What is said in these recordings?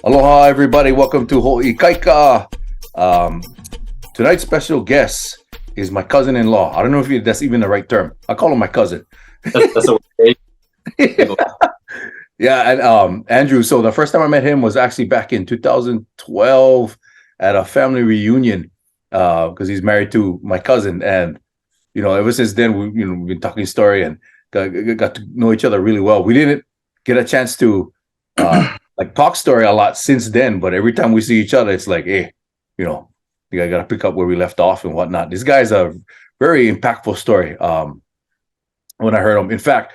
Aloha, everybody. Welcome to Ho'ikaika. Um, Tonight's special guest is my cousin-in-law. I don't know if that's even the right term. I call him my cousin. That's a word. Yeah, and Andrew. So the first time I met him was actually back in 2012 at a family reunion because he's married to my cousin, and ever since then we've been talking story and got to know each other really well. We didn't get a chance to like talk story a lot since then, but every time we see each other, it's like, hey, you know, I got to pick up where we left off and whatnot. This guy's a very impactful story. When I heard him, in fact,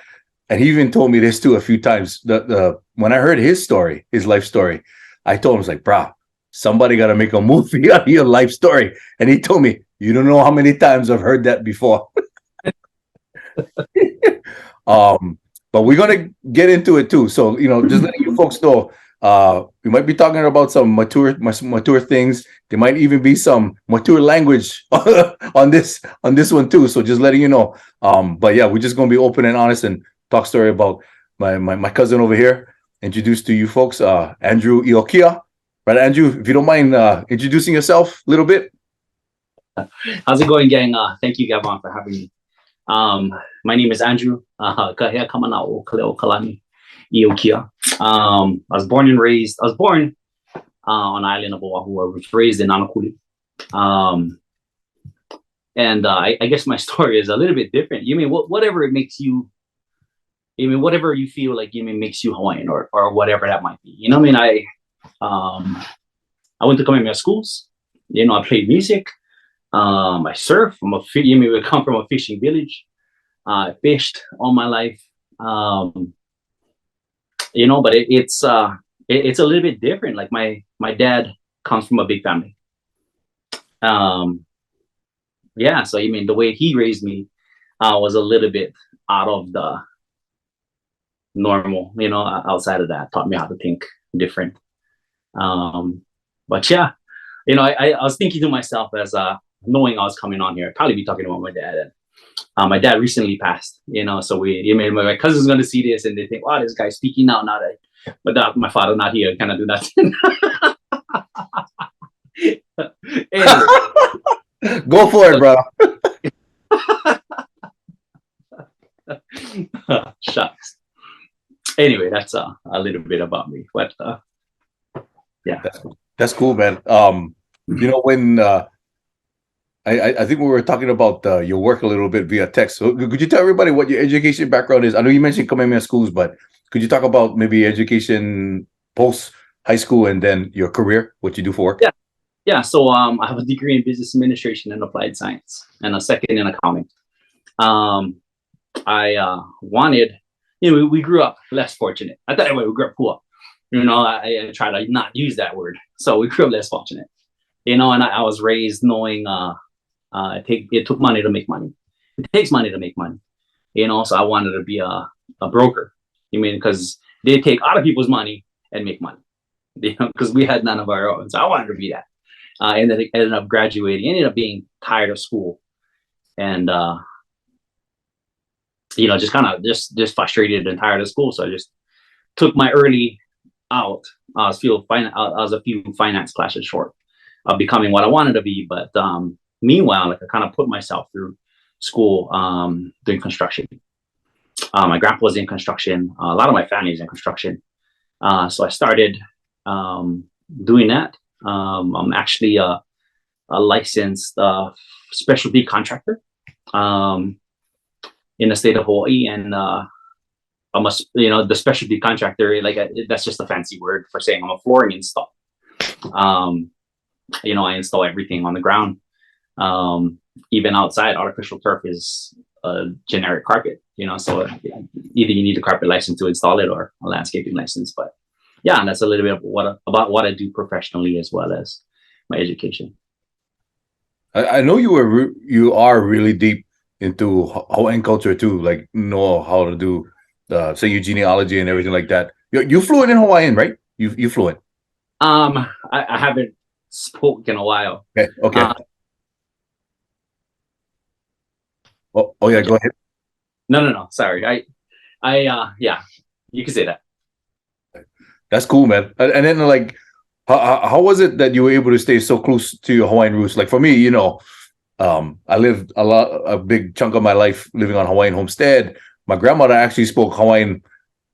and he even told me this too a few times. The when I heard his story, his life story, I told him, I was like, brah, somebody got to make a movie out of your life story. And he told me, you don't know how many times I've heard that before. um, but we're gonna get into it too. So just letting you folks know, we might be talking about some mature things. There might even be some mature language on this one too. So just letting you know. But yeah, we're just gonna be open and honest and talk story about my cousin over here. Introduced to you folks, Andrew Iokia. Right, Andrew, if you don't mind introducing yourself a little bit. How's it going, gang? Thank you, Gavon, for having me. My name is Andrew. Kahea Kamanao Kaleo Kalani Iokia. I was born on the island of Oahu. I was raised in Nanakuli. And I guess my story is a little bit different. You mean whatever it makes you, whatever you feel like makes you Hawaiian or whatever that might be. What I mean? I went to Kamehameha schools. I played music. I surf. We come from a fishing village. I fished all my life. But it's a little bit different. Like my dad comes from a big family. Yeah. So the way he raised me was a little bit out of the normal. Outside of that, taught me how to think different. But yeah, I was thinking to myself as knowing I was coming on here, I'd probably be talking about my dad. And my dad recently passed, so my cousin's going to see this and they think, wow, this guy's speaking now that, but my father not here, kind of do nothing. Anyway. Go for it, bro. Shucks. Anyway, that's a little bit about me. But yeah, that's cool, man. When I think we were talking about your work a little bit via text. So could you tell everybody what your education background is? I know you mentioned Kamehameha schools, but could you talk about maybe education post high school and then your career, what you do for work? Yeah. So I have a degree in business administration and applied science, and a second in accounting. I wanted, we grew up less fortunate. I thought we grew up poor. I try to not use that word. So we grew up less fortunate. And I was raised knowing it took money to make money. It takes money to make money. So I wanted to be a broker. Because they take other people's money and make money. Because we had none of our own. So I wanted to be that. And then ended up graduating, ended up being tired of school. And just kind of just frustrated and tired of school. So I just took my early out. I was a few finance classes short of becoming what I wanted to be. But meanwhile, I kind of put myself through school doing construction. My grandpa was in construction. A lot of my family is in construction. So I started doing that. I'm actually a licensed specialty contractor in the state of Hawaii, and I'm the specialty contractor. That's just a fancy word for saying I'm a flooring installer. I install everything on the ground. Even outside, artificial turf is a generic carpet. So either you need a carpet license to install it or a landscaping license. But yeah, and that's a little bit about what I do professionally as well as my education. I know you are really deep into Hawaiian culture too, like know how to do say your genealogy and everything like that. You fluent in Hawaiian, right? You fluent. I haven't spoken in a while. Okay. Oh yeah, go ahead. No. Sorry. Yeah, you can say that. That's cool, man. And then like, how was it that you were able to stay so close to your Hawaiian roots? Like for me, I lived a big chunk of my life living on Hawaiian homestead. My grandmother actually spoke Hawaiian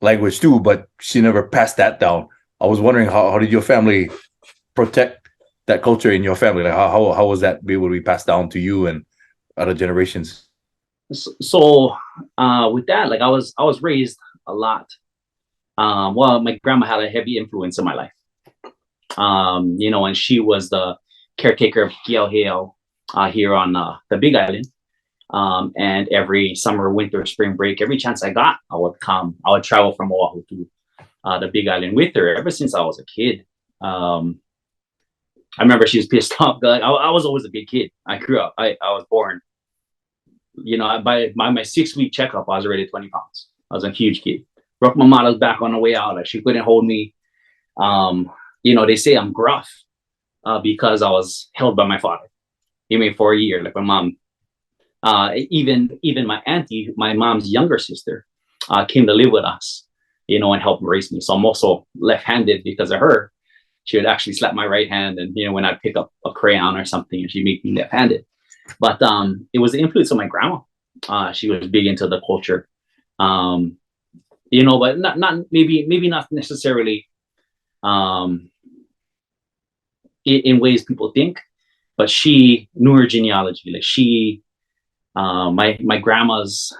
language too, but she never passed that down. I was wondering how did your family protect that culture in your family? Like how was that be able to be passed down to you and other generations? So with that, like I was raised a lot. Well, my grandma had a heavy influence in my life. And she was the caretaker of Iokia here on the Big Island. And every summer, winter, spring break, every chance I got, I would come. I would travel from Oahu to the Big Island with her ever since I was a kid. I remember she was pissed off. Like, I was always a big kid. I grew up. I was born. By my 6 week checkup, I was already 20 pounds. I was a huge kid. Broke my mother's back on the way out. Like she couldn't hold me. They say I'm gruff because I was held by my father. Even for a year, like my mom. Even my auntie, my mom's younger sister, came to live with us, and helped raise me. So I'm also left-handed because of her. She would actually slap my right hand, and when I'd pick up a crayon or something, and she'd make me left-handed. But it was the influence of my grandma. She was big into the culture, but not maybe not necessarily in ways people think, but she knew her genealogy. Like my grandma's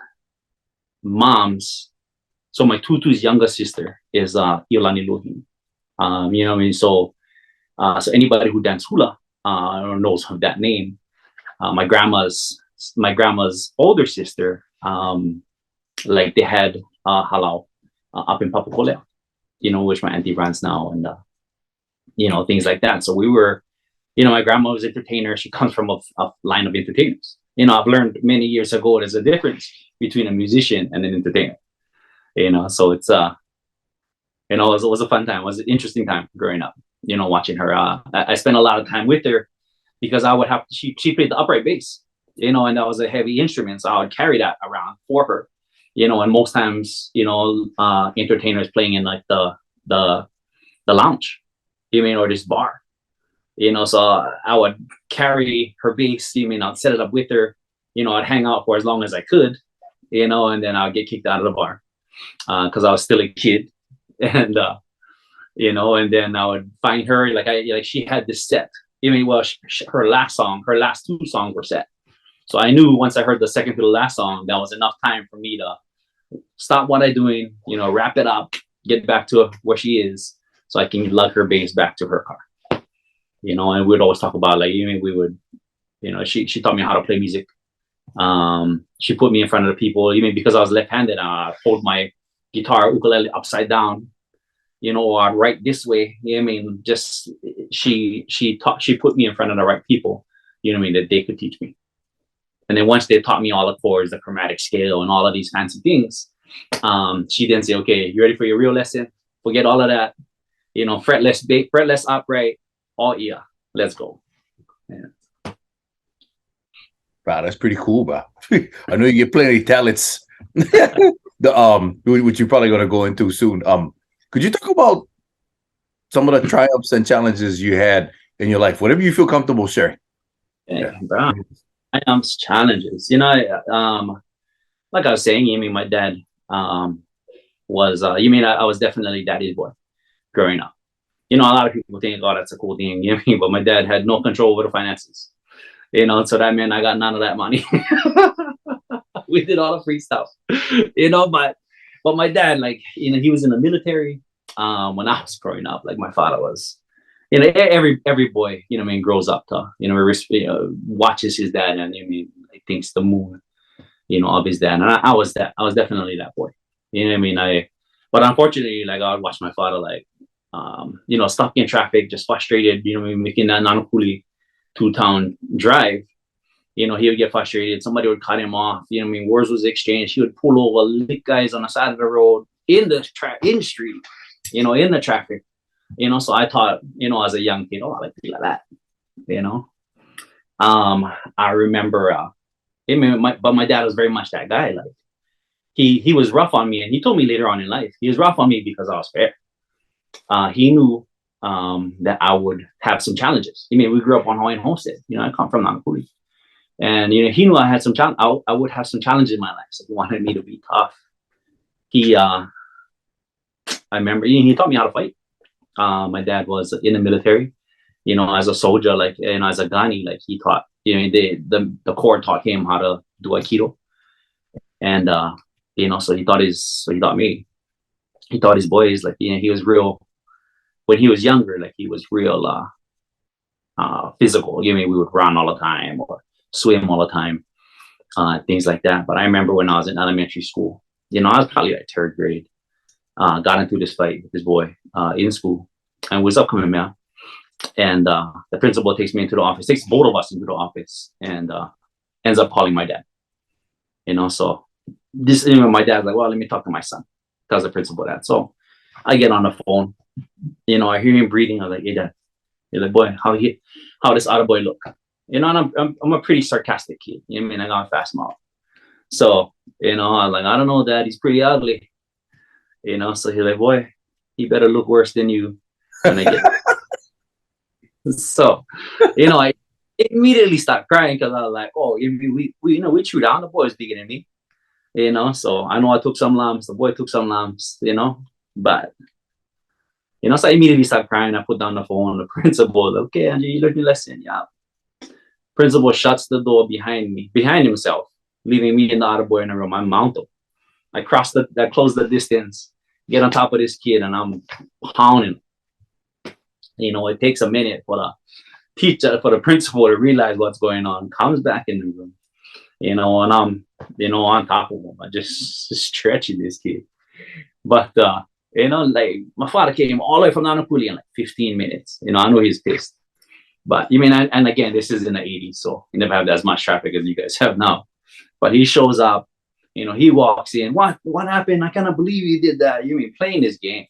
mom's, so my tutu's younger sister is Iolani Lohim. What I mean? So anybody who dances hula knows of that name. My grandma's older sister, like they had halau up in Papakolea, which my auntie runs now, and things like that. So we were, my grandma was an entertainer. She comes from a line of entertainers. I've learned many years ago there's a difference between a musician and an entertainer. So it's it was a fun time. It was an interesting time growing up. Watching her. I spent a lot of time with her because I would have she played the upright bass. And that was a heavy instrument, so I would carry that around for her. And most times, entertainers playing in like the lounge, or this bar. So I would carry her bass, I'd set it up with her, I'd hang out for as long as I could, and then I'd get kicked out of the bar because I was still a kid. And, and then I would find her, like she had this set, her last two songs were set. So I knew once I heard the second to the last song, that was enough time for me to stop what I'm doing, wrap it up, get back to where she is so I can lug her bass back to her car. And we'd always talk about we would, she taught me how to play music. She put me in front of the people, even because I was left-handed. I hold my guitar ukulele upside down, or I'd write this way. Just she put me in front of the right people, that they could teach me. And then once they taught me all the chords, the chromatic scale, and all of these fancy things, she then said, "Okay, you ready for your real lesson? Forget all of that. Fretless upright, all ear. Let's go." Yeah. Wow, that's pretty cool, bro. I know you get plenty of talents. Which you're probably gonna go into soon. Could you talk about some of the triumphs and challenges you had in your life? Whatever you feel comfortable sharing. Yeah, bro. Challenges. Like I was saying, my dad was I was definitely daddy's boy growing up. A lot of people think, oh, that's a cool thing, but my dad had no control over the finances. So that meant I got none of that money. We did all the free stuff. But my dad, he was in the military when I was growing up, like my father was. Every boy, grows up to, watches his dad and thinks the moon, of his dad. And I was definitely that boy. But unfortunately, I would watch my father, stuck in traffic, just frustrated, making that Nanakuli 2-town drive. He would get frustrated. Somebody would cut him off. Words was exchanged. He would pull over, lick guys on the side of the road, in the street, in the traffic. So I thought, as a young kid, I like to be like that, I remember, but my dad was very much that guy. He was rough on me, and he told me later on in life, he was rough on me because I was fair. he knew that I would have some challenges. I mean, we grew up on Hawaiian homestead. You know, I come from Nanakuli. And, you know, he knew I had some challenge. I would have some challenges in my life. So he wanted me to be tough. He, I remember he taught me how to fight. My dad was in the military, you know, as a soldier, like, you know, as a Ghani, like he taught, you know, the Corps taught him how to do Aikido. And, you know, so he taught his boys, like, you know, he was real, when he was younger, like he was real, physical. You know, we would run all the time or swim all the time, things like that. But I remember when I was in elementary school, you know, I was probably like third grade, got into this fight with this boy in school, and was upcoming man. And the principal takes me into the office, takes both of us into the office, and ends up calling my dad. You know, so this, you know, my dad's like, well, let me talk to my son. Tells the principal that. So I get on the phone. You know, I hear him breathing. I was like, hey, dad. He's like, boy, how does other boy look? You know, and I'm a pretty sarcastic kid. You know what I mean? I got a fast mouth. So, you know, I'm like, I don't know, dad. He's pretty ugly. You know, so he's like, boy, he better look worse than you when I get. So, you know, I immediately stopped crying because I was like, oh, we you know, we threw down. The boy was bigger than me. You know, so I know I took some lumps. The boy took some lumps. You know, but you know, so I immediately started crying. I put down the phone. The principal, okay, Andrew, you learned your lesson. Yeah. Principal shuts the door behind himself, leaving me and the other boy in the room. I mount him. I close the distance, get on top of this kid, and I'm pounding. You know, it takes a minute for the principal to realize what's going on. Comes back in the room, you know, and I'm, you know, on top of him. I just stretching this kid. But you know, like my father came all the way from Nanakuli in like 15 minutes. You know, I know he's pissed. But you mean, and again, this is in the 80s, so you never have as much traffic as you guys have now. But he shows up, you know, he walks in. What happened? I cannot believe you did that. You mean playing this game?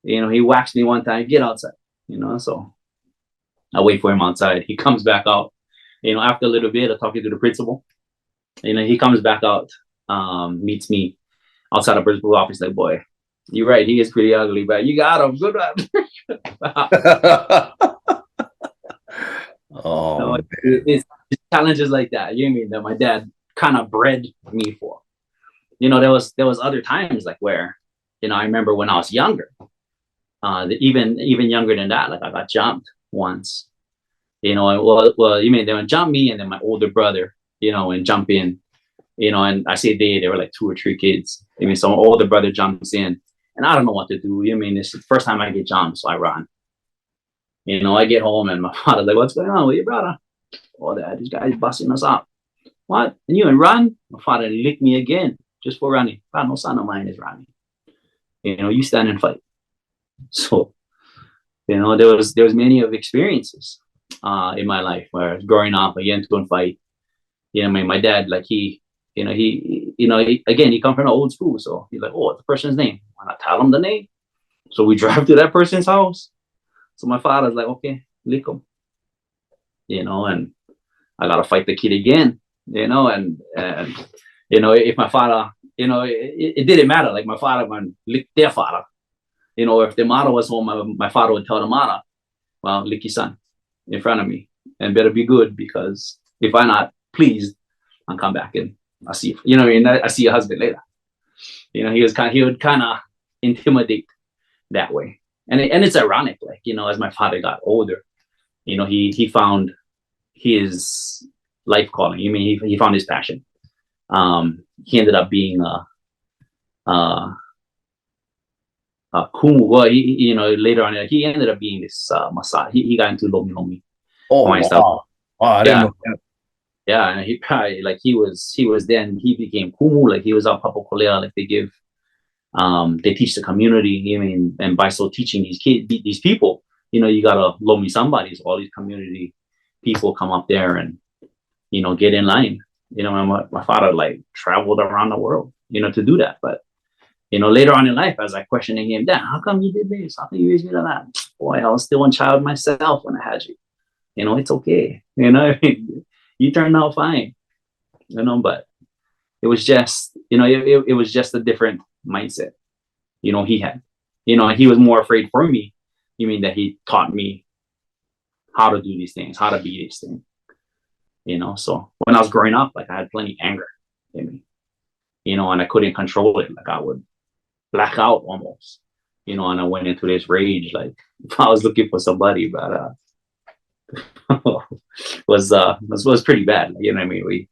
You know, he whacks me one time, get outside, you know, so I wait for him outside. He comes back out, you know, after a little bit of talking to the principal, you know, he comes back out, meets me outside the principal's office, like, boy, you're right, he is pretty ugly, but you got him. Good one. Oh, so it's challenges like that, you know what I mean, that my dad kind of bred me for. You know, there was other times like where, you know, I remember when I was younger, even younger than that, like I got jumped once. You know, well, you mean they would jump me and then my older brother, you know, and jump in, you know, and I say they were like 2 or 3 kids. I mean, so my older brother jumps in and I don't know what to do. You mean, it's the first time I get jumped, so I run. You know, I get home and my father's like, what's going on with your brother? Oh, dad, this guy's busting us up. What? And you and run? My father licked me again just for running. God, no son of mine is running. You know, you stand and fight. So, you know, there was many of experiences in my life where growing up, I get into a fight. You know, my dad, like he again, he come from an old school, so he's like, oh, what's the person's name? Why not tell him the name? So we drive to that person's house. So my father's like, okay, lick him. You know, and I gotta fight the kid again. You know, and you know, if my father, you know, it didn't matter. Like my father would lick their father. You know, if the mother was home, my father would tell the mother, well, lick your son in front of me and better be good, because if I'm not pleased, I'll come back and I'll see you know, and I see your husband later. You know, he would kind of intimidate that way. And it's ironic, like, you know, as my father got older, you know, he found his life calling. You mean, he found his passion. He ended up being kumu. Well, you know, later on, he ended up being this massage. He got into lomi lomi. oh, wow. Stuff. Wow, I didn't know that. Yeah, and he probably, like, he was then, he became kumu, like he was out Papa Kolea, like they give, they teach the community. I mean, and by so teaching these kids, these people, you know, you gotta lomi somebody. So all these community people come up there and, you know, get in line. You know, my father like traveled around the world, you know, to do that. But, you know, later on in life, as I questioning him, Dad, how come you did this? How come you raised me like that? Boy, I was still a child myself when I had you. You know, it's okay. You know, you turned out fine. You know, but it was just, you know, it was just a different mindset, you know, he had. You know, he was more afraid for me. You mean that he taught me how to do these things, how to be these things. You know, so when I was growing up, like I had plenty of anger in me, you know, and I couldn't control it. Like I would black out almost, you know, and I went into this rage, like I was looking for somebody, but was pretty bad. You know what I mean?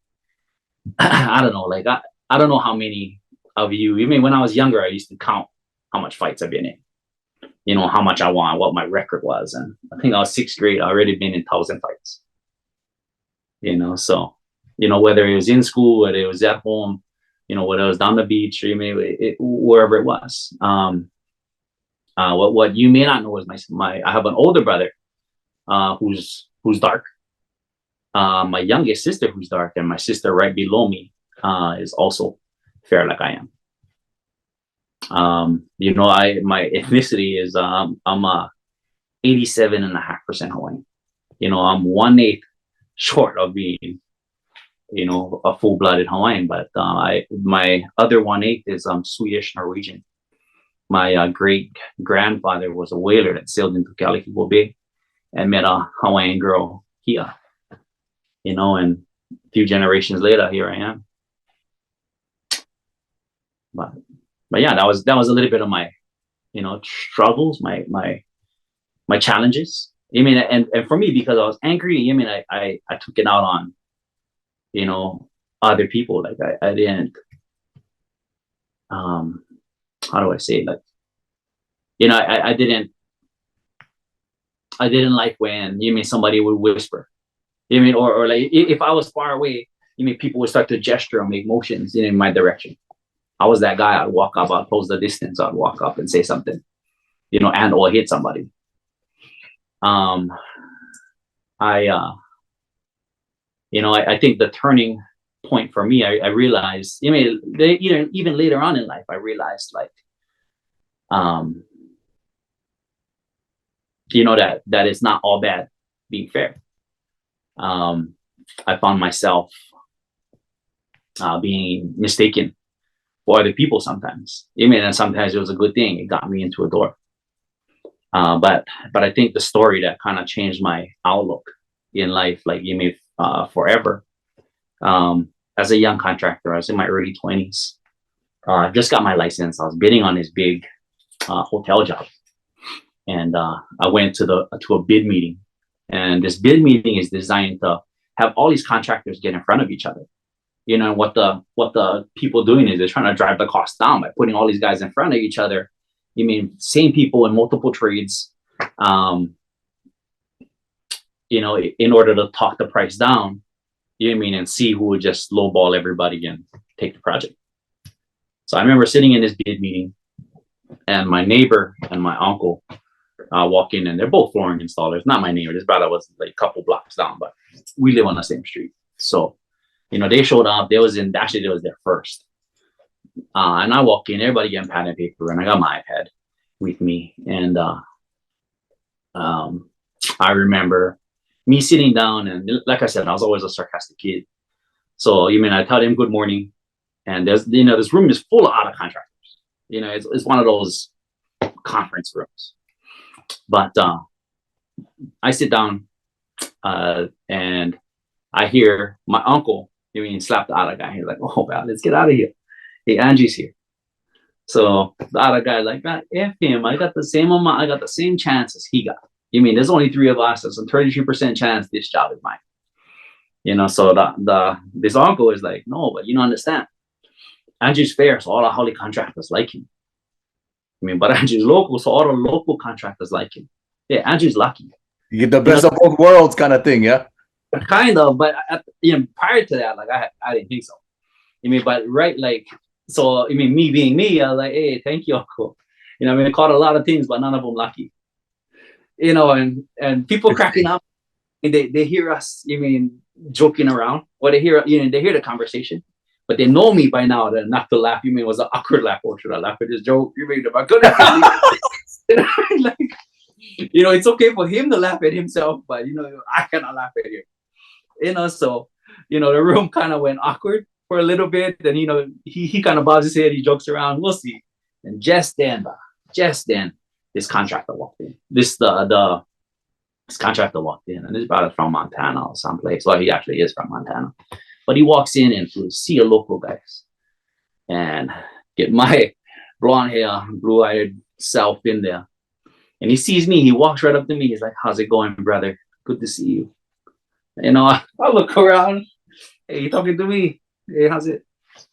I don't know, like I don't know how many of you. I mean, when I was younger, I used to count how much fights I've been in. You know, how much I won, what my record was, and I think I was sixth grade. I already been in 1,000 fights. You know, so you know whether it was in school, whether it was at home, you know, whether it was down the beach, or wherever it was. What you may not know is my I have an older brother, who's dark. My youngest sister who's dark, and my sister right below me is also fair like I am. You know, my ethnicity is I'm 87.5% Hawaiian. You know, I'm 1/8 short of being, you know, a full-blooded Hawaiian, but my other 1/8 is Swedish Norwegian. My great grandfather was a whaler that sailed into Calico Bay and met a Hawaiian girl here. You know, and a few generations later, here I am. But yeah, that was a little bit of my, you know, struggles, my challenges. I mean, and for me, because I was angry, I mean, I took it out on, you know, other people. Like I didn't, how do I say it? Like, you know, I didn't like when, you mean, somebody would whisper, you mean, or like if I was far away, you mean, people would start to gesture and make motions in my direction. I was that guy. I'd walk up, I'd close the distance, I'd walk up and say something, you know, and or hit somebody. You know, I think the turning point for me, I realized, you know, even later on in life, I realized, like, you know, that it's not all bad being fair. I found myself being mistaken for other people sometimes. I mean, and sometimes it was a good thing. It got me into a door. But I think the story that kind of changed my outlook in life, like, you mean, forever. As a young contractor, I was in my early 20s. I just got my license. I was bidding on this big hotel job, and I went to a bid meeting. And this bid meeting is designed to have all these contractors get in front of each other. You know, what the people doing is they're trying to drive the cost down by putting all these guys in front of each other. You mean, same people in multiple trades, you know, in order to talk the price down, you mean, and see who would just lowball everybody and take the project. So I remember sitting in this bid meeting, and my neighbor and my uncle walk in, and they're both flooring installers. Not my neighbor, this brother was like a couple blocks down, but we live on the same street. So, you know, they showed up. They was there first. And I walk in, everybody getting pad and paper, and I got my iPad with me. And I remember me sitting down, and like I said, I was always a sarcastic kid. So, you mean, I tell them good morning, and there's, you know, this room is full of auto contractors. You know, it's one of those conference rooms. But I sit down, and I hear my uncle, you mean, slap the other guy. He's like, "Oh, man, let's get out of here. Hey, Angie's here." So the other guy like, "F him. I got the same amount. I got the same chance as he got. You mean, there's only 3 of us. There's a 33% chance this job is mine." You know, so this uncle is like, "No, but you don't understand. Angie's fair, so all the Holly contractors like him. I mean, but Angie's local, so all the local contractors like him. Yeah, Angie's lucky. You get the best of both worlds, kind of thing, yeah." Kind of, but you know, prior to that, like I didn't think so. I mean, but right, like, so I mean, me being me, I was like, "Hey, thank you, uncle." You know, I mean, I caught a lot of things, but none of them lucky. You know, and people cracking up, and they hear us, you mean, joking around, or they hear, you know, they hear the conversation, but they know me by now that not to laugh. You mean, it was an awkward laugh, or should I laugh at this joke? You mean, if I couldn't, like, you know, it's okay for him to laugh at himself, but you know, I cannot laugh at him. You know, so, you know, the room kind of went awkward for a little bit. Then, you know, he kind of bobs his head, he jokes around, we'll see. And just then, just then, this contractor walked in. This contractor walked in, and this brother from Montana or someplace. Well, he actually is from Montana, but he walks in and to see a local guys and get my blonde hair, blue-eyed self in there. And he sees me. He walks right up to me. He's like, "How's it going, brother? Good to see you." I look around. Hey, you talking to me? Hey, how's it?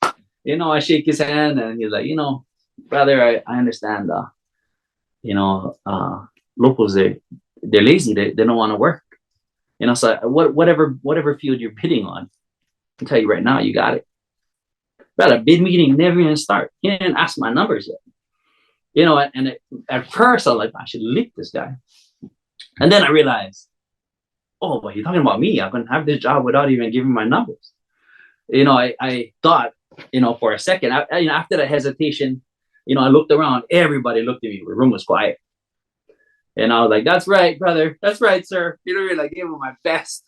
I shake his hand, and he's like, brother, I understand. Locals, they're lazy. They don't want to work. So whatever field you're bidding on, I can tell you right now, you got it. But a bid meeting never even start. He didn't ask my numbers yet. At first I was like, I should lick this guy. And then I realized, oh, but you're talking about me. I'm going to have this job without even giving my numbers. I thought, for a second, after that hesitation, I looked around, everybody looked at me. The room was quiet. And I was like, "That's right, brother. That's right, sir." I gave him my best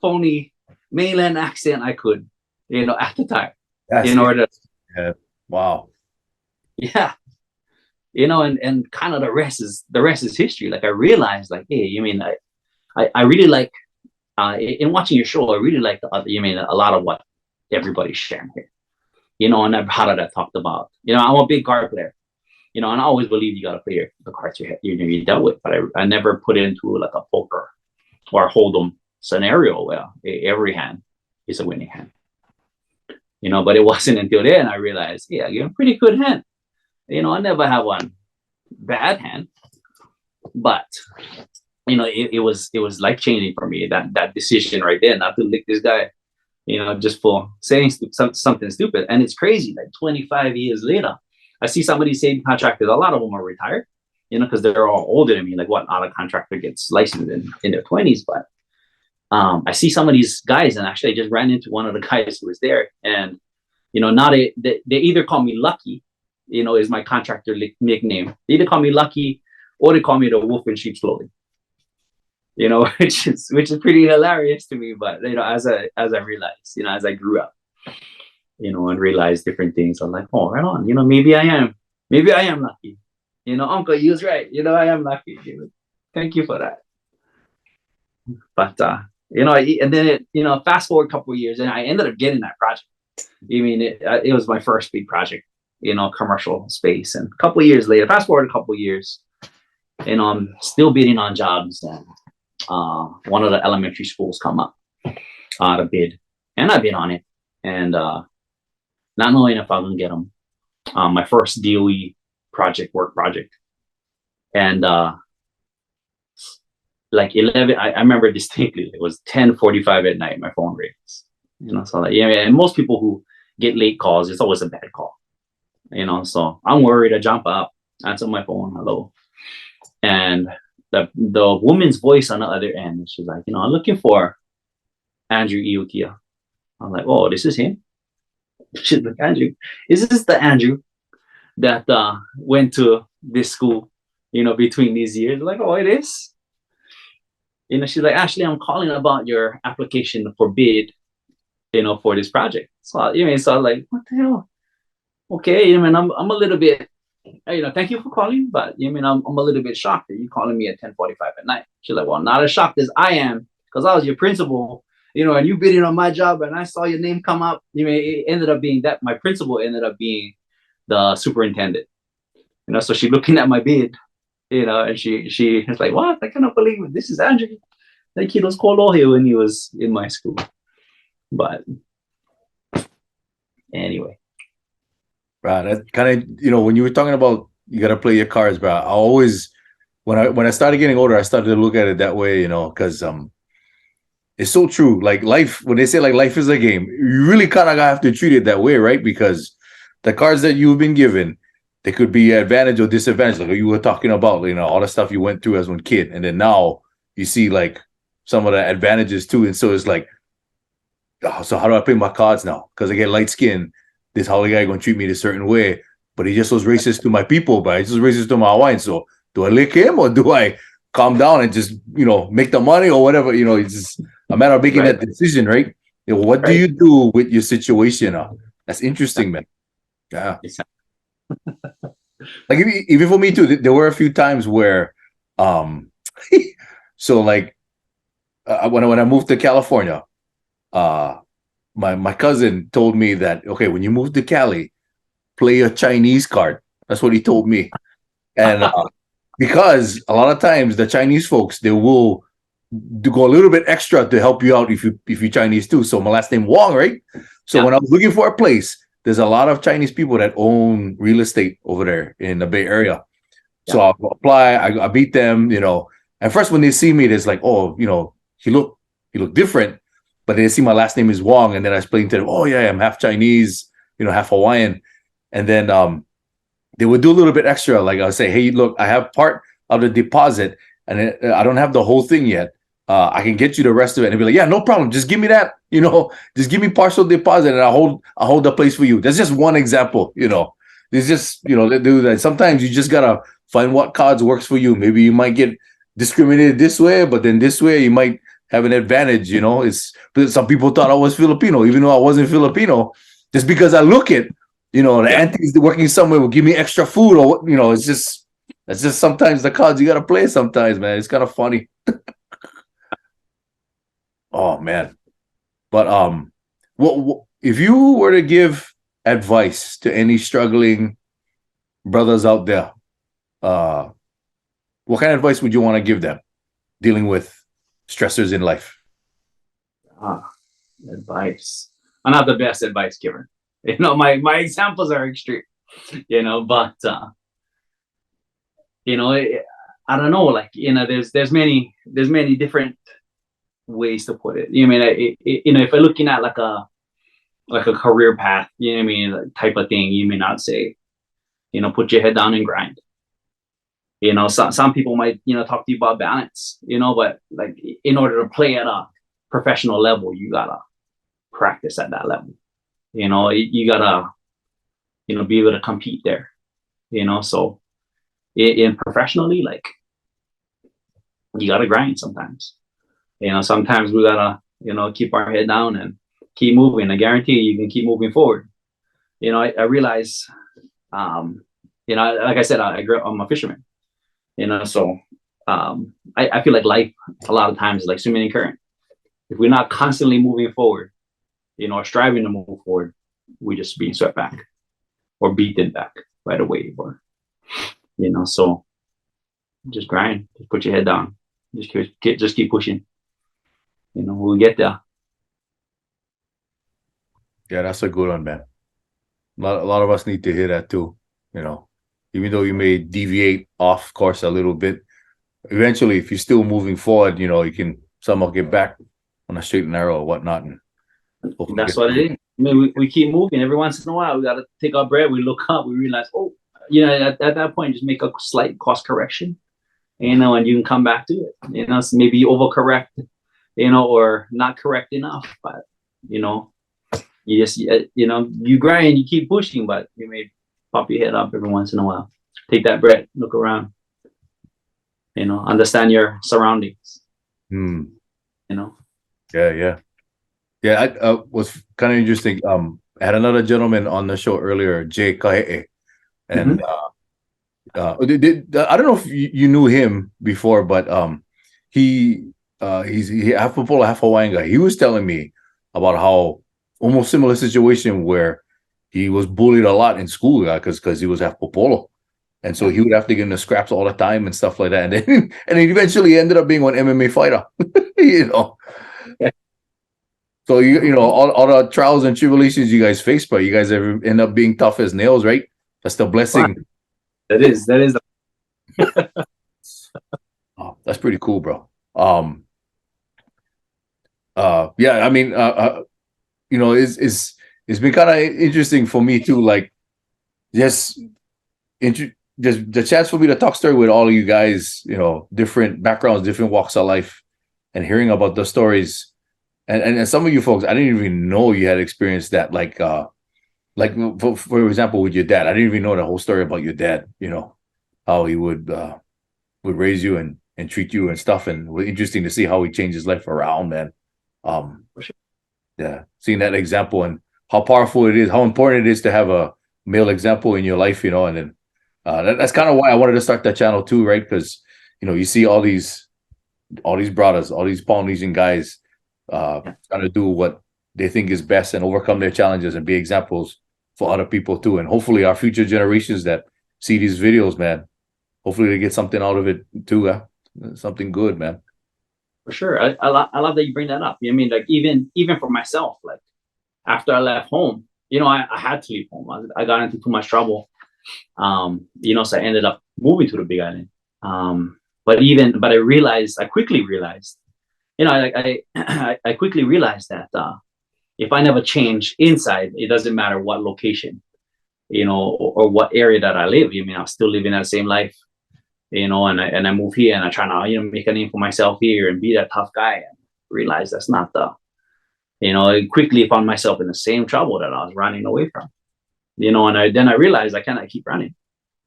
phony mainland accent I could, at the time. Yeah. Wow. Yeah. And kind of the rest is history. Like I realized, like, hey, I really like in watching your show, I really like a lot of what everybody's sharing here. And that product I talked about. I'm a big card player. And I always believe you got to play the cards you dealt with, but I never put it into like a poker or hold'em scenario where every hand is a winning hand. But it wasn't until then I realized, yeah, you're a pretty good hand. I never had one bad hand, but it was life changing for me, that decision right there, not to lick this guy, just for saying something stupid. And it's crazy, like 25 years later, I see some of these same contractors, a lot of them are retired, because they're all older than me. Like what other contractor gets licensed in their 20s, but I see some of these guys, and actually I just ran into one of the guys who was there, and now they either call me Lucky, is my contractor nickname. They either call me Lucky or they call me the wolf in sheep's clothing. Which is pretty hilarious to me. But as I realized, as I grew up, and realized different things, I'm like, oh, right on. Maybe I am lucky. Uncle, you was right. I am lucky. Thank you for that. But and then fast forward a couple of years, and I ended up getting that project. It was my first big project, commercial space. And a couple of years later, fast forward a couple of years, and I'm still bidding on jobs. And one of the elementary schools come up to bid, and I bid on it, and not knowing if I'm gonna get them. My first DOE work project, and like 11. I remember distinctly. It was 10:45 at night. My phone rings. So like, yeah, and most people who get late calls, it's always a bad call. So I'm worried. I jump up, answer my phone, hello, and the woman's voice on the other end, she's like, I'm looking for Andrew Iokia. I'm like, oh, this is him. She's like, Andrew, is this the Andrew that went to this school, between these years? I'm like, oh, it is. She's like, actually, I'm calling about your application for bid, for this project. So so I'm like, what the hell? Okay, I'm a little bit, thank you for calling, but I'm a little bit shocked that you calling me at 10:45 at night. She's like, well, not as shocked as I am, because I was your principal, and you bidding on my job, and I saw your name come up. It ended up being that my principal ended up being the superintendent. So she looking at my bid, and she was like, what? I cannot believe it. This is Andrew. Like he was called here when he was in my school. But anyway. Right. That kind of, when you were talking about you got to play your cards, bro. I always, when I started getting older, I started to look at it that way, because it's so true. Like life, when they say like life is a game, you really kind of have to treat it that way, right? Because the cards that you've been given, they could be advantage or disadvantage. Like you were talking about, all the stuff you went through as one kid, and then now you see like some of the advantages too. And so it's like, oh, so how do I play my cards now? Because I get light skin. This Holly guy gonna treat me a certain way, but he just was racist to my people, but he's just racist to my Hawaiian. So do I lick him or do I calm down and just make the money or whatever? It's just a matter of making that decision, right? What do you do with your situation? That's interesting, man. Yeah. Like even for me too, there were a few times where, um, so like when I moved to California, uh, my cousin told me that okay, when you move to Cali, play a Chinese card. That's what he told me, and because a lot of times the Chinese folks they will do go a little bit extra to help you out if you Chinese too. So my last name Wong, right? So Yeah, when I was looking for a place, there's a lot of Chinese people that own real estate over there in the Bay Area. yeah, So I apply, I beat them, you know. And first when they see me, it's like, oh, you know, he looked different. But they see my last name is Wong, and then I explained to them, oh yeah, I'm half Chinese, you know, half Hawaiian. And then they would do a little bit extra. Like I'll say, hey, look, I have part of the deposit, and I don't have the whole thing yet. I can get you the rest of it, and they'd be like, yeah, no problem. Just give me that, you know, just give me partial deposit, and I'll hold the place for you. That's just one example, you know. It's just, you know, they do that. Sometimes you just gotta find what cards works for you. Maybe you might get discriminated this way, but then this way you might have an advantage. You know, it's some people thought I was Filipino, even though I wasn't Filipino, just because I look it. You know, the yeah. aunties working somewhere will give me extra food, or you know, it's just that's just sometimes the cards you gotta play. Sometimes, man, it's kind of funny. Oh man, but what if you were to give advice to any struggling brothers out there? Uh, what kind of advice would you want to give them dealing with stressors in life? Ah, advice. I'm not the best advice giver. You know, my examples are extreme. You know, but you know, I don't know. Like you know, there's many different ways to put it. You know, I mean, you know, if I'm looking at like a career path, you know, what I mean, like type of thing, you may not say, you know, put your head down and grind. You know, some people might, you know, talk to you about balance, you know, but like in order to play at a professional level, you gotta practice at that level. You know, you gotta, you know, be able to compete there. You know, so in professionally, like you gotta grind sometimes. You know, sometimes we gotta, you know, keep our head down and keep moving. I guarantee you can keep moving forward. You know, I realize, you know, like I said, I grew up, I'm a fisherman. You know, so I feel like life a lot of times is like swimming in current. If we're not constantly moving forward, you know, or striving to move forward, we just being swept back or beaten back by the wave, or you know. So just grind, just put your head down, just keep pushing. You know, we'll get there. Yeah, that's a good one, man. A lot of us need to hear that too. You know, even though you may deviate off course a little bit, eventually, if you're still moving forward, you know, you can somehow get back on a straight and narrow or whatnot, and hopefully That's get what through. it is. I mean, we keep moving. Every once in a while, we got to take our breath. We look up, we realize, oh, you know, at that point, just make a slight course correction, you know, and you can come back to it. You know, so maybe overcorrect, you know, or not correct enough. But, you know, you just, you know, you grind, you keep pushing, but you may pop your head up every once in a while. Take that breath, look around, you know, understand your surroundings, Hmm. you know. Yeah, yeah, yeah. I was kind of interesting. I had another gentleman on the show earlier, Jay Kahe'e, and Mm-hmm. I don't know if you knew him before, but he he half Popolo, half Hawaiian guy. He was telling me about how almost similar situation where he was bullied a lot in school, because he was half Popolo. And so Yeah. he would have to get into scraps all the time and stuff like that. And then and he eventually ended up being an MMA fighter. You know. Yeah. So you know all the trials and tribulations you guys face, but you guys ever end up being tough as nails, right? That's the Fine. blessing. That is Oh, that's pretty cool, bro. Yeah, I mean, you know, it's been kind of interesting for me too, like just just the chance for me to talk story with all of you guys, you know, different backgrounds, different walks of life, and hearing about the stories. And some of you folks, I didn't even know you had experienced that. Like for example, with your dad, I didn't even know the whole story about your dad. You know, how he would raise you and treat you and stuff. And it was interesting to see how he changed his life around, man. Um, for sure. yeah, seeing that example and how powerful it is, how important it is to have a male example in your life, you know, and then That's kind of why I wanted to start that channel too, right? Because you see all these brothers, all these Polynesian guys, trying to do what they think is best and overcome their challenges and be examples for other people too. And hopefully, our future generations that see these videos, man, hopefully they get something out of it too. Something good, man. For sure. I love that you bring that up. I mean, like even for myself, like after I left home, I had to leave home. I got into too much trouble. So I ended up moving to the Big Island. But I quickly realized, I quickly realized that if I never change inside, it doesn't matter what location, or what area that I live. I mean, I'm still living that same life, and I move here and I try to, make a name for myself here and be that tough guy, and realize that's not I quickly found myself in the same trouble that I was running away from, and then I realized I cannot keep running.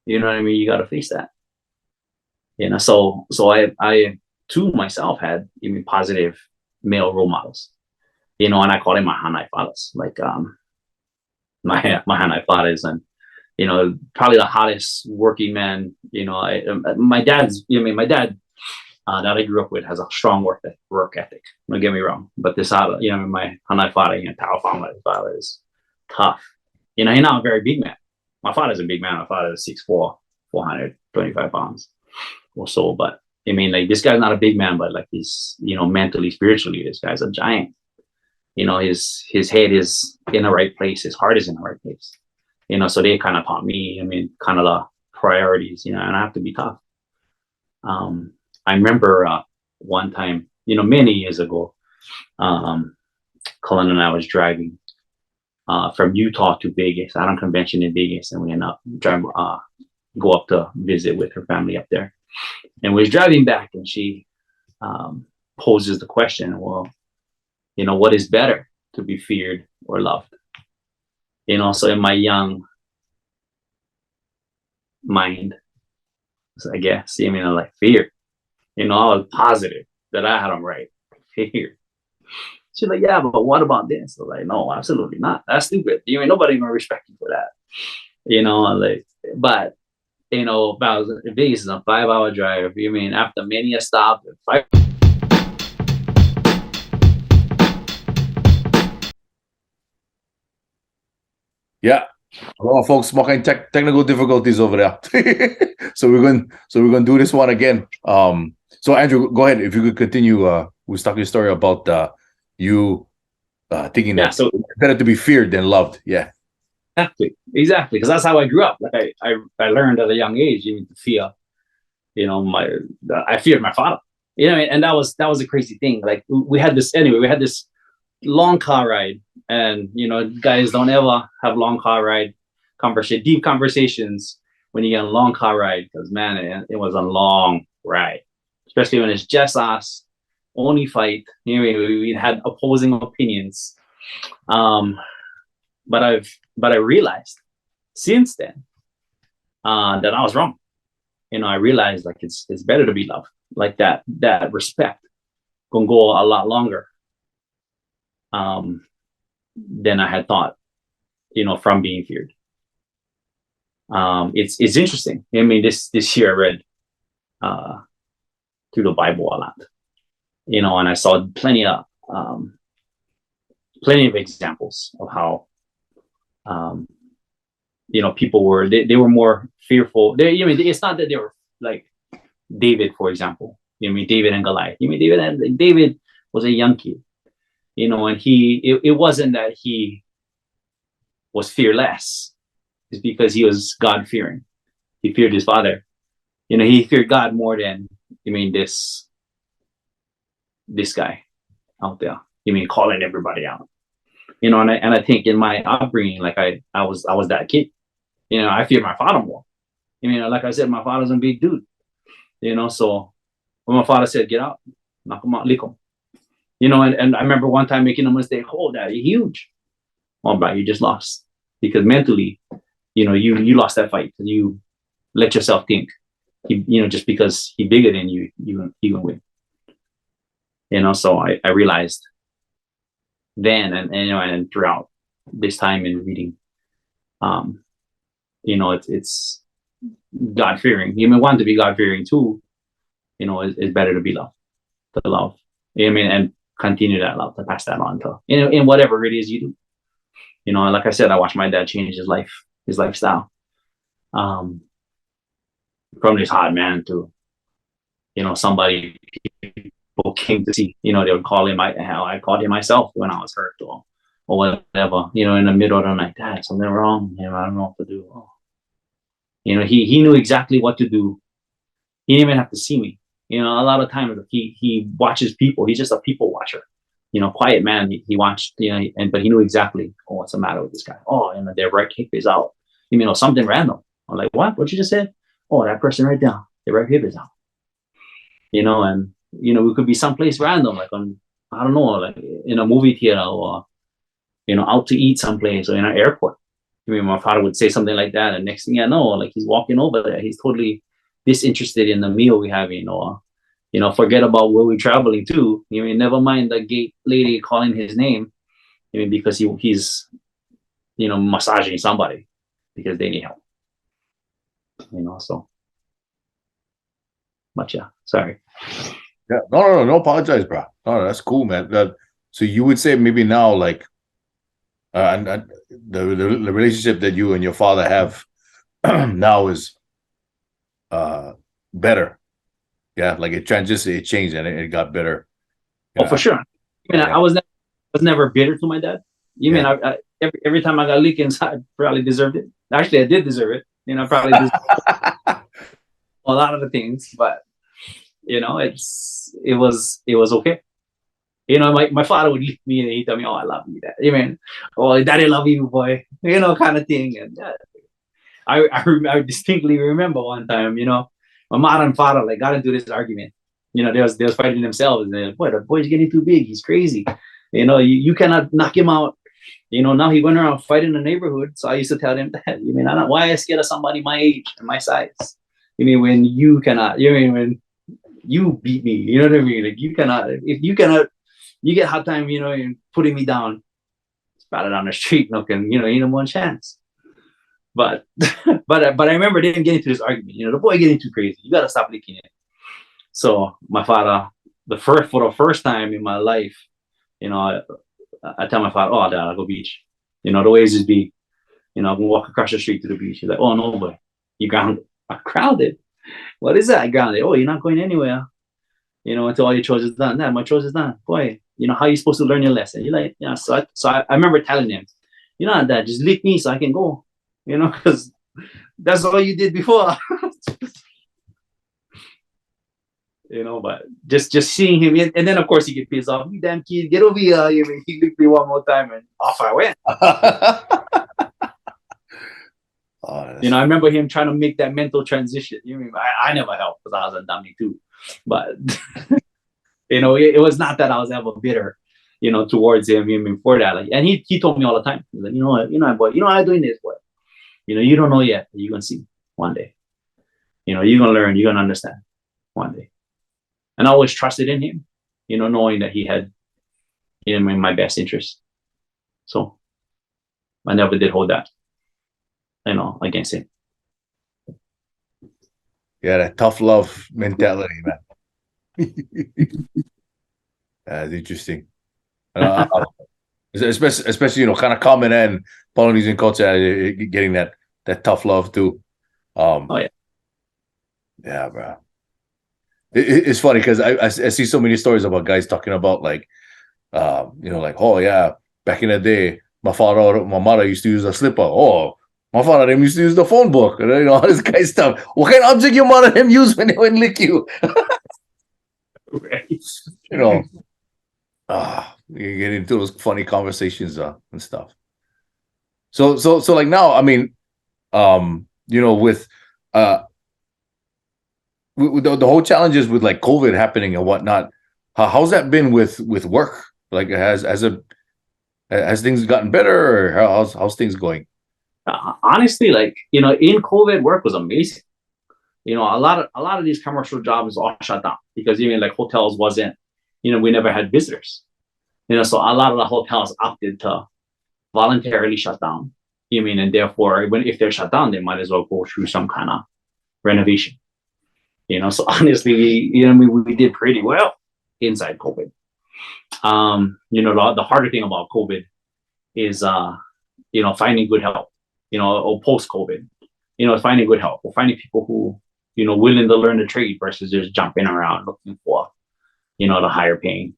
You know what I mean? You got to face that. So I too myself had even positive male role models, and I call them my Hanai fathers, like my Hanai fathers, and probably the hottest working man. My dad's, my dad that I grew up with has a strong work ethic. Don't get me wrong, but this other, my Hanai father, Tao Fang, father is tough. He's not a very big man. My father's a big man. My father is 6'4", 425 pounds or so. But I mean, like, this guy's not a big man, but like, he's, mentally, spiritually, this guy's a giant. His head is in the right place. His heart is in the right place. So they kind of taught me, kind of the priorities, and I have to be tough. I remember one time, many years ago, Cullen and I was driving from Utah to Vegas, out on convention in Vegas, and we ended up driving, go up to visit with her family up there. And we was driving back, and she poses the question, well, what is better, to be feared or loved? So in my young mind, I guess, I like fear. I was positive that I had them right. Fear. She's like, yeah, but what about this? I was like, no, absolutely not. That's stupid. Nobody gonna respect you for that. But if I was in Vegas, is a 5-hour drive. After many a stop, Yeah. A lot of folks smoking technical difficulties over there. So we're going to do this one again. So Andrew, go ahead. If you could continue, we start your story about you thinking that it's better to be feared than loved. Yeah. Exactly. Because that's how I grew up. Like I learned at a young age, even to fear. I feared my father. And that was a crazy thing. Like we had this long car ride, and guys don't ever have long car ride deep conversations when you get a long car ride, because man, it was a long ride, especially when it's just us, only fight. We had opposing opinions, but I realized since then that I was wrong. I realized, like, it's better to be loved. Like that respect gonna go a lot longer than I had thought, from being feared. It's interesting. This year I read through the Bible a lot, and I saw plenty of examples of how people were they were more fearful. It's not that they were like David, for example. David and Goliath. David was a young kid, and it wasn't that he was fearless. It's because he was God fearing. He feared his father. He feared God more than this guy out there. Calling everybody out. And I think in my upbringing, like I was that kid. I feared my father more. Like I said, my father's a big dude. So when my father said, "Get out," knock him out, lick him. And I remember one time making a mistake. Oh, Daddy, huge. Oh, bro, you just lost, because mentally, you lost that fight. You let yourself think, just because he's bigger than you, he can win. So I realized then, and throughout this time in reading, it's God fearing. You may want to be God fearing too. Is better to be loved, to love. And continue that love, to pass that on to in whatever it is you do. Like I said, I watched my dad change his lifestyle, from this hot man to somebody people came to see. They would call him. I called him myself when I was hurt or whatever. In the middle of the night, Dad, something wrong. I don't know what to do. Oh. He knew exactly what to do. He didn't even have to see me. A lot of times he watches people. He's just a people watcher. Quiet man. He watched. But he knew exactly. Oh, what's the matter with this guy? Oh, their right hip is out. Something random. I'm like, what? What you just said? Oh, that person right there. Their right hip is out. And we could be someplace random, like on, I don't know, like in a movie theater or out to eat someplace or in an airport. My father would say something like that, and next thing I know, like he's walking over there, he's totally disinterested in the meal we having, or forget about where we're traveling to. Never mind the gate lady calling his name, because he's massaging somebody because they need help. So. But yeah, sorry. Yeah, no, apologize, bro. No, that's cool, man. So you would say maybe now, like, and the relationship that you and your father have now is better. Yeah, like it changed and it got better. For sure. I was never bitter to my dad. I every time I got leak inside, probably deserved it. Actually, I did deserve it. Probably deserved a lot of the things, but it was okay. My father would leave me and he'd tell me, "Oh, I love you, Dad." "Oh, Daddy, love you, boy." Kind of thing. And I distinctly remember one time, my mother and father like got into this argument. They was fighting themselves, and boy, the boy's getting too big. He's crazy. You cannot knock him out. Now he went around fighting the neighborhood. So I used to tell him that. I'm not, why I scared of somebody my age and my size? When you cannot. When you beat me, you know what I mean? Like you cannot. If you cannot, you get hard time. Putting me down. Spat it on the street, looking. One chance. But I remember them getting into this argument. The boy getting too crazy. You gotta stop licking it. So my father, for the first time in my life, I tell my father, "Oh, Dad, I'll go beach." The ways is be, I'm gonna walk across the street to the beach. He's like, "Oh no, boy, you grounded." I'm grounded. What is that? Grounded? Oh, you're not going anywhere. Until all your chores is done. Nah, my chores is done. Boy, how are you supposed to learn your lesson? You're like, yeah. So I remember telling him, Dad, just lick me so I can go. Because that's all you did before. But just seeing him, and then of course he get pissed off. "You damn kid, get over here!" He licked me one more time, and off I went. I remember him trying to make that mental transition. I never helped because I was a dummy too, but it was not that I was ever bitter, towards him for that. Like, and he told me all the time, he's like, boy, I'm doing this, boy. You don't know yet. You're gonna see one day. You're gonna learn. You're gonna understand one day. And I always trusted in him, knowing that he had in my best interest. So I never did hold that, against him. Yeah, that tough love mentality, man. That's interesting. Especially kind of common and Polynesian culture, getting that tough love too. Oh yeah. Yeah, bro. It's funny because I see so many stories about guys talking about like, like, oh yeah, back in the day, my father or my mother used to use a slipper. Oh, my father them used to use the phone book. All this kind of stuff. What kind of object your mother them use when they would lick you? Right. You get into those funny conversations and stuff. So like now, I mean, with the whole challenges with like COVID happening and whatnot, how's that been with work? Like, has things gotten better, or how's things going? Honestly, like in COVID, work was amazing. A lot of these commercial jobs all shut down because even like hotels wasn't. We never had visitors. So a lot of the hotels opted to voluntarily shut down. And therefore, if they're shut down, they might as well go through some kind of renovation. So honestly, we did pretty well inside COVID. The harder thing about COVID is, finding good help, or post COVID, finding good help or finding people who, willing to learn the trade versus just jumping around looking for, the higher paying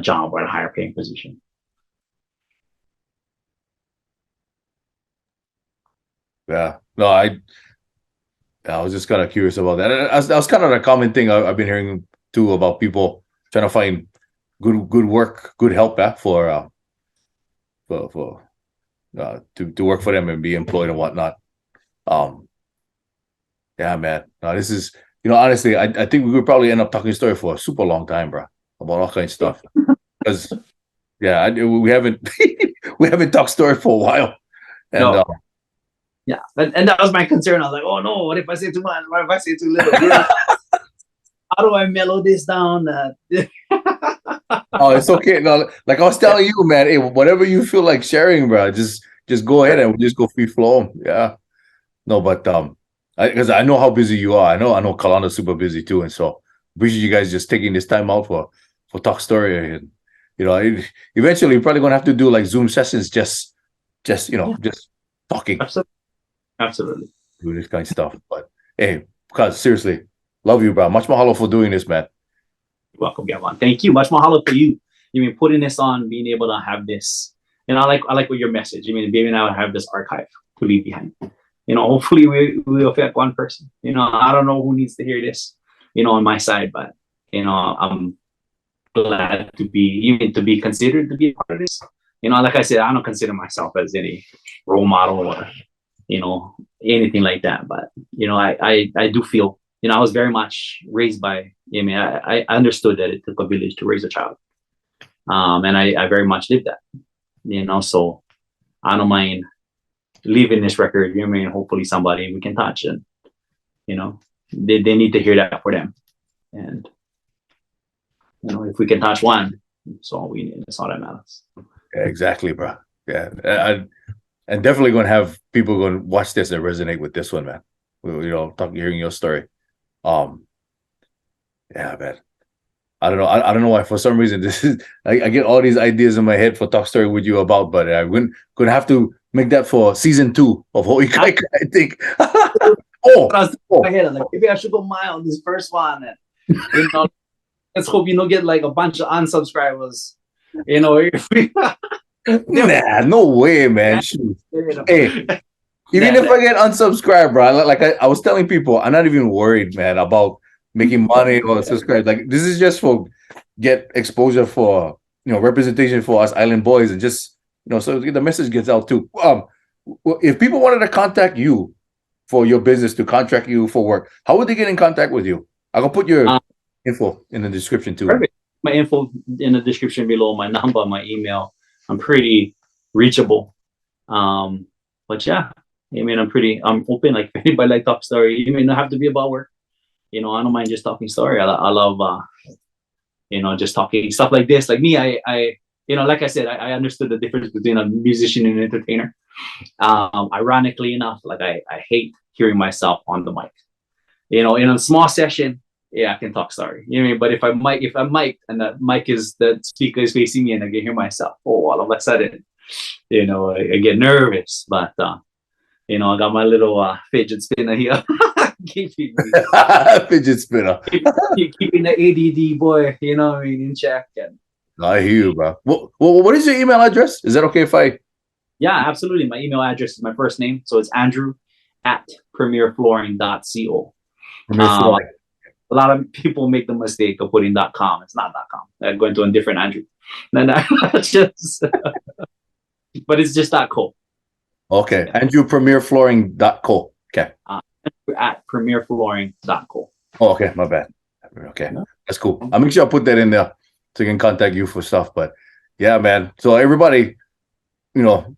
job or the higher paying position. Yeah. No, I was just kind of curious about that. That was kind of a common thing I've been hearing too, about people trying to find good work, good help for to work for them and be employed and whatnot. Yeah, man. No, this is, honestly, I think we would probably end up talking story for a super long time, bro, about all kinds of stuff. Because we haven't we haven't talked story for a while, and No. Yeah, and that was my concern. I was like, oh no, what if I say too much? What if I say too little? How do I mellow this down? Oh, it's okay. No, like I was telling you, man, hey, whatever you feel like sharing, bro, just go ahead and we'll just go free flow. Yeah. No, but because I know how busy you are. I know Kalanda's super busy too, and so appreciate you guys just taking this time out for talk story. And eventually you're probably gonna have to do like Zoom sessions, just just talking. Absolutely. Do this kind of stuff. But hey, because seriously, love you, bro. Much mahalo for doing this, man. You're welcome, Gavon. Thank you. Much mahalo for you. Putting this on, being able to have this, and I like what your message. Baby, now I have this archive to leave behind. Hopefully we affect one person. I don't know who needs to hear this, on my side, but I'm glad to be considered to be a part of this. Like I said, I don't consider myself as any role model or anything like that. But I do feel, I was very much raised by. I understood that it took a village to raise a child, and I very much lived that. So I don't mind leaving this record. Hopefully somebody we can touch, and they need to hear that for them. And if we can touch one, that's all we need. That's all that matters. Yeah, exactly, bro. Yeah, and definitely going to have people going to watch this and resonate with this one, man. Hearing your story. Yeah, man. I don't know. I don't know why. For some reason, this is I get all these ideas in my head for talk story with you about, but I'm gonna have to make that for season 2 of Holy Kai, I think. My head, I'm like, maybe I should go mild on this first one, and let's hope get like a bunch of unsubscribers. Nah, no way, man. Hey, even if I get unsubscribed, bro, like I was telling people, I'm not even worried, man, about making money or subscribe. Like, this is just for get exposure for representation for us island boys, and just so the message gets out too. If people wanted to contact you for your business, to contract you for work, how would they get in contact with you? I'm gonna put your info in the description too. Perfect. My info in the description below, my number, my email. I'm pretty reachable. But yeah, I'm open. Like, if anybody like talk story, you may not have to be about work. I don't mind just talking story. I love just talking stuff like this. Like me, I like I said, I understood the difference between a musician and an entertainer. Ironically enough, like I hate hearing myself on the mic. In a small session, yeah, I can talk story. But if I'm mic and the speaker is facing me and I can hear myself, all of a sudden, I get nervous. But I got my little fidget spinner here. keeping fidget spinner. keeping the ADD boy, in check. And I hear you, bro. What is your email address? Is that okay if I? Yeah, absolutely. My email address is my first name, so it's andrew@premierflooring.co. A lot of people make the mistake of putting .com. It's not .com. They're going to a different Andrew. But it's just .co. Okay, yeah. andrewpremierflooring.co. Okay. At premierflooring.co. Oh, okay, my bad. Okay, that's cool. I'll make sure I put that in there so you can contact you for stuff. But yeah, man. So everybody,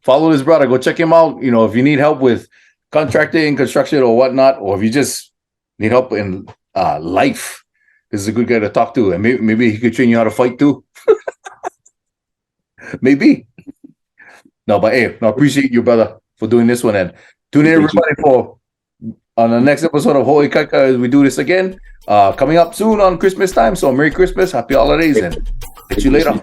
follow this brother. Go check him out. If you need help with contracting, construction, or whatnot, or if you just need help in life, this is a good guy to talk to, and maybe he could train you how to fight too. Maybe. No, but hey, I appreciate you, brother, for doing this one, and tune in everybody for on the next episode of Ho'oikaika, we do this again. Coming up soon on Christmas time. So Merry Christmas, Happy Holidays, and catch you later.